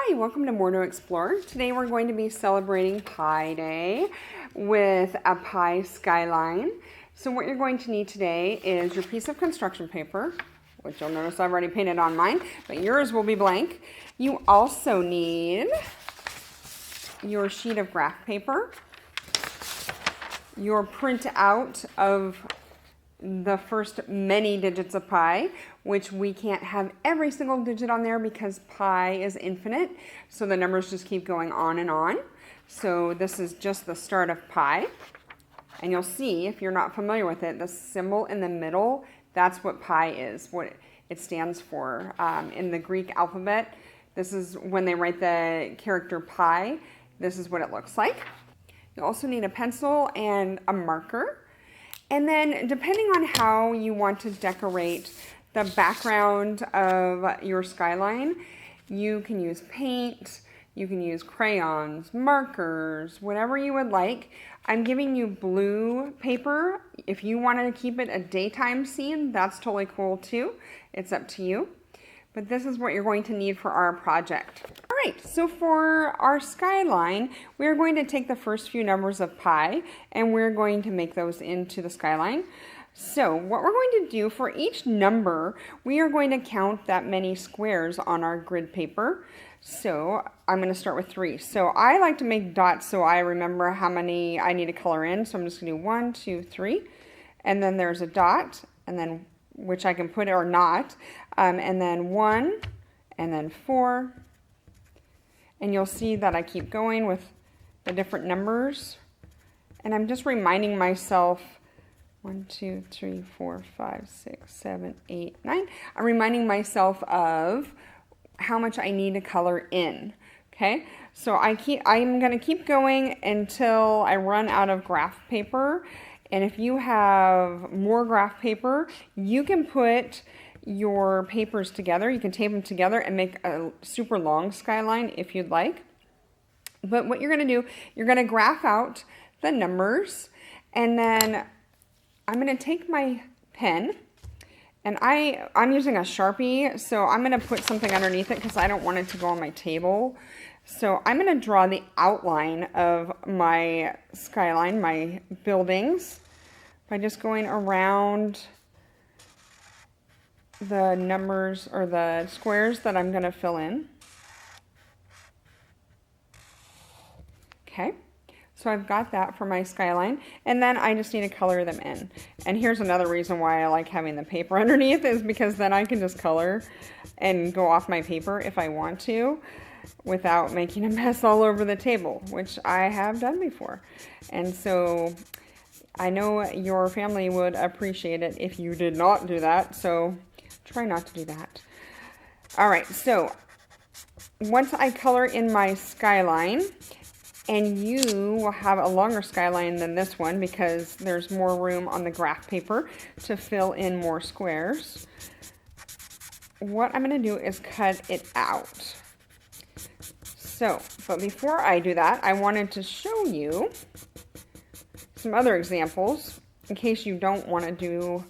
Hi, welcome to More to Explore. Today we're going to be celebrating Pie Day with a pie skyline. So what you're going to need today is your piece of construction paper, which you'll notice I've already painted on mine, but yours will be blank. You also need your sheet of graph paper, your printout of the first many digits of pi, which we can't have every single digit on there because pi is infinite, so the numbers just keep going on and on. So this is just the start of pi, and you'll see, if you're not familiar with it, the symbol in the middle, that's what pi is, what it stands for. In the Greek alphabet, this is when they write the character pi, this is what it looks like. You also need a pencil and a marker. And then depending on how you want to decorate the background of your skyline, you can use paint, you can use crayons, markers, whatever you would like. I'm giving you blue paper. If you want to keep it a daytime scene, that's totally cool too. It's up to you. But this is what you're going to need for our project. All right, so for our skyline, we're going to take the first few numbers of pi and we're going to make those into the skyline. So what we're going to do for each number, we are going to count that many squares on our grid paper. So I'm going to start with 3. So I like to make dots so I remember how many I need to color in. So I'm just going to do 1, 2, 3. And then there's a dot, and then which I can put or not, and then 1, and then 4, and you'll see that I keep going with the different numbers, and I'm just reminding myself, 1, 2, 3, 4, 5, 6, 7, 8, 9, I'm reminding myself of how much I need to color in, okay? So I'm going to keep going until I run out of graph paper. And if you have more graph paper, you can put your papers together. You can tape them together and make a super long skyline if you'd like. But what you're going to do, you're going to graph out the numbers, and then I'm going to take my pen, and I'm using a Sharpie, so I'm going to put something underneath it because I don't want it to go on my table. So I'm going to draw the outline of my skyline, my buildings, by just going around the numbers or the squares that I'm going to fill in. Okay, so I've got that for my skyline, and then I just need to color them in. And here's another reason why I like having the paper underneath, is because then I can just color and go off my paper if I want to, without making a mess all over the table, which I have done before. And so I know your family would appreciate it if you did not do that, so try not to do that. All right, so once I color in my skyline, and you will have a longer skyline than this one because there's more room on the graph paper to fill in more squares, what I'm going to do is cut it out. So, but before I do that, I wanted to show you some other examples in case you don't want to do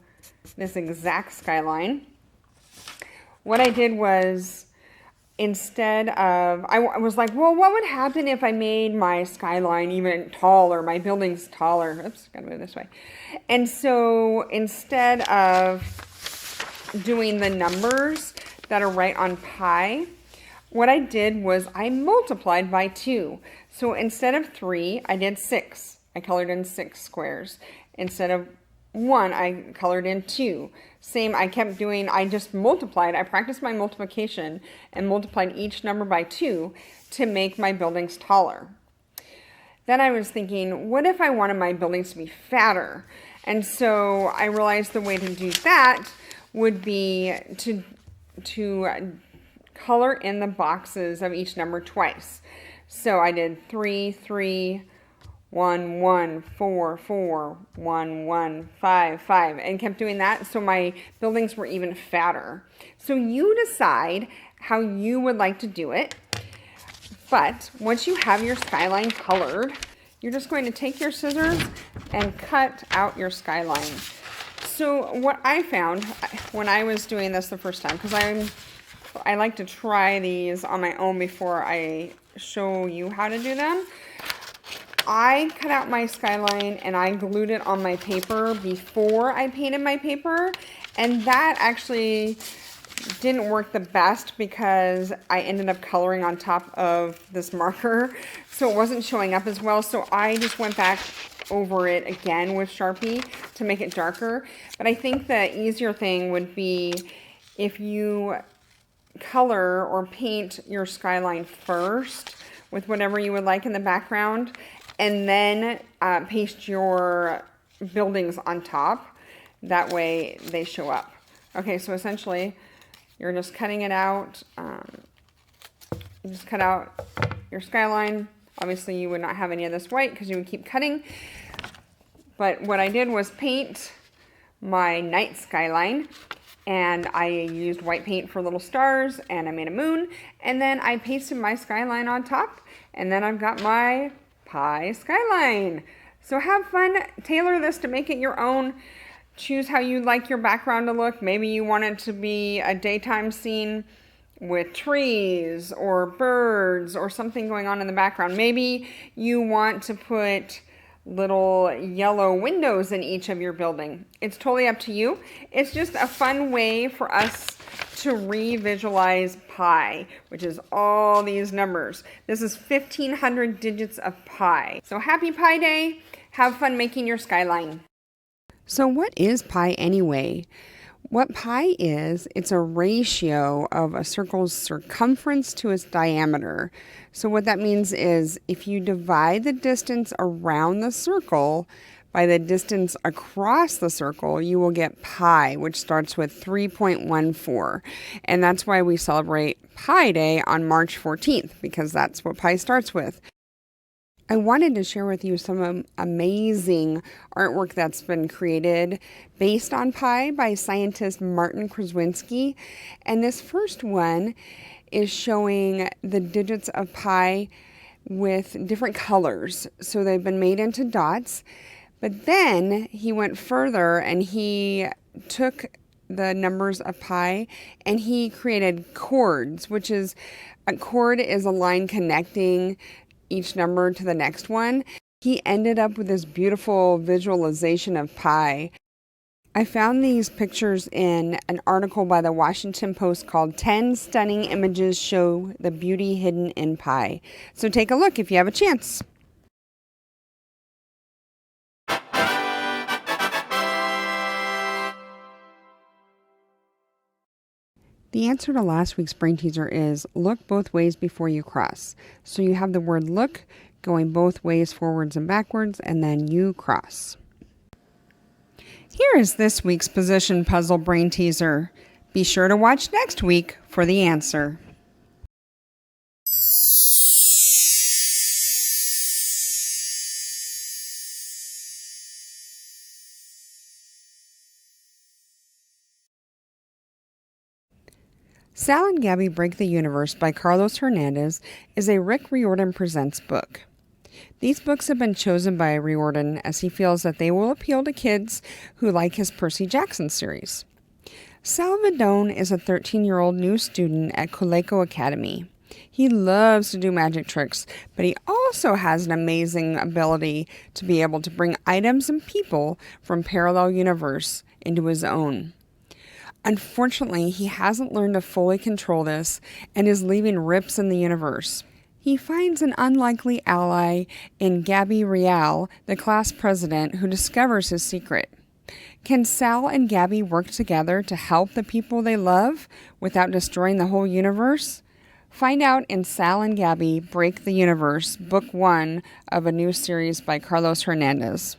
this exact skyline. What I did was, instead of, I was like, well, what would happen if I made my skyline even taller, my buildings taller? Oops, gotta move this way. And so instead of doing the numbers that are right on pi, what I did was I multiplied by 2. So instead of 3, I did 6. I colored in 6 squares. Instead of 1, I colored in 2. Same, I kept doing, I just multiplied. I practiced my multiplication and multiplied each number by 2 to make my buildings taller. Then I was thinking, what if I wanted my buildings to be fatter? And so I realized the way to do that would be to color in the boxes of each number twice. So I did 3, 3, 1, 1, 4, 4, 1, 1, 5, 5, and kept doing that so my buildings were even fatter. So you decide how you would like to do it, but once you have your skyline colored, you're just going to take your scissors and cut out your skyline. So what I found when I was doing this the first time, because I'm I like to try these on my own before I show you how to do them. I cut out my skyline and I glued it on my paper before I painted my paper, and that actually didn't work the best because I ended up coloring on top of this marker, so it wasn't showing up as well. So I just went back over it again with Sharpie to make it darker. But I think the easier thing would be if you color or paint your skyline first with whatever you would like in the background, and then paste your buildings on top. That way they show up. Okay, so essentially you're just cutting it out. You just cut out your skyline. Obviously you would not have any of this white because you would keep cutting. But what I did was paint my night skyline, and I used white paint for little stars, and I made a moon, and then I pasted my skyline on top, and then I've got my pie skyline. So have fun, tailor this to make it your own. Choose how you like your background to look. Maybe you want it to be a daytime scene with trees or birds or something going on in the background. Maybe you want to put little yellow windows in each of your building. It's totally up to you. It's just a fun way for us to re-visualize pi, which is all these numbers. This is 1,500 digits of pi. So happy Pi Day. Have fun making your skyline. So what is pi anyway? What pi is, it's a ratio of a circle's circumference to its diameter. So what that means is if you divide the distance around the circle by the distance across the circle, you will get pi, which starts with 3.14. And that's why we celebrate Pi Day on March 14th, because that's what pi starts with. I wanted to share with you some amazing artwork that's been created based on pi by scientist Martin Krzywinski. And this first one is showing the digits of pi with different colors. So they've been made into dots. But then he went further and he took the numbers of pi and he created chords, which is a chord is a line connecting each number to the next one. He ended up with this beautiful visualization of pi. I found these pictures in an article by the Washington Post called 10 Stunning Images Show the Beauty Hidden in Pi. So take a look if you have a chance. The answer to last week's brain teaser is look both ways before you cross. So you have the word look going both ways, forwards and backwards, and then you cross. Here is this week's position puzzle brain teaser. Be sure to watch next week for the answer. Sal and Gabi Break the Universe by Carlos Hernandez is a Rick Riordan Presents book. These books have been chosen by Riordan as he feels that they will appeal to kids who like his Percy Jackson series. Sal Vidone is a 13-year-old new student at Coleco Academy. He loves to do magic tricks, but he also has an amazing ability to be able to bring items and people from parallel universe into his own. Unfortunately, he hasn't learned to fully control this and is leaving rips in the universe. He finds an unlikely ally in Gabi Real, the class president, who discovers his secret. Can Sal and Gabi work together to help the people they love without destroying the whole universe? Find out in Sal and Gabi Break the Universe, Book 1 of a new series by Carlos Hernandez.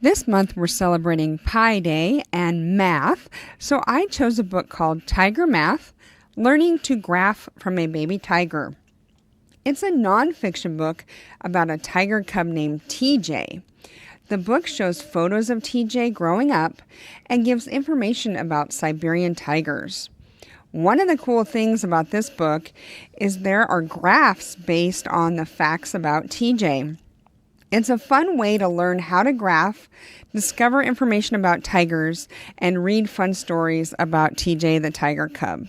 This month we're celebrating Pi Day and math, so I chose a book called Tiger Math, Learning to Graph from a Baby Tiger. It's a nonfiction book about a tiger cub named TJ. The book shows photos of TJ growing up and gives information about Siberian tigers. One of the cool things about this book is there are graphs based on the facts about TJ. It's a fun way to learn how to graph, discover information about tigers, and read fun stories about TJ the tiger cub.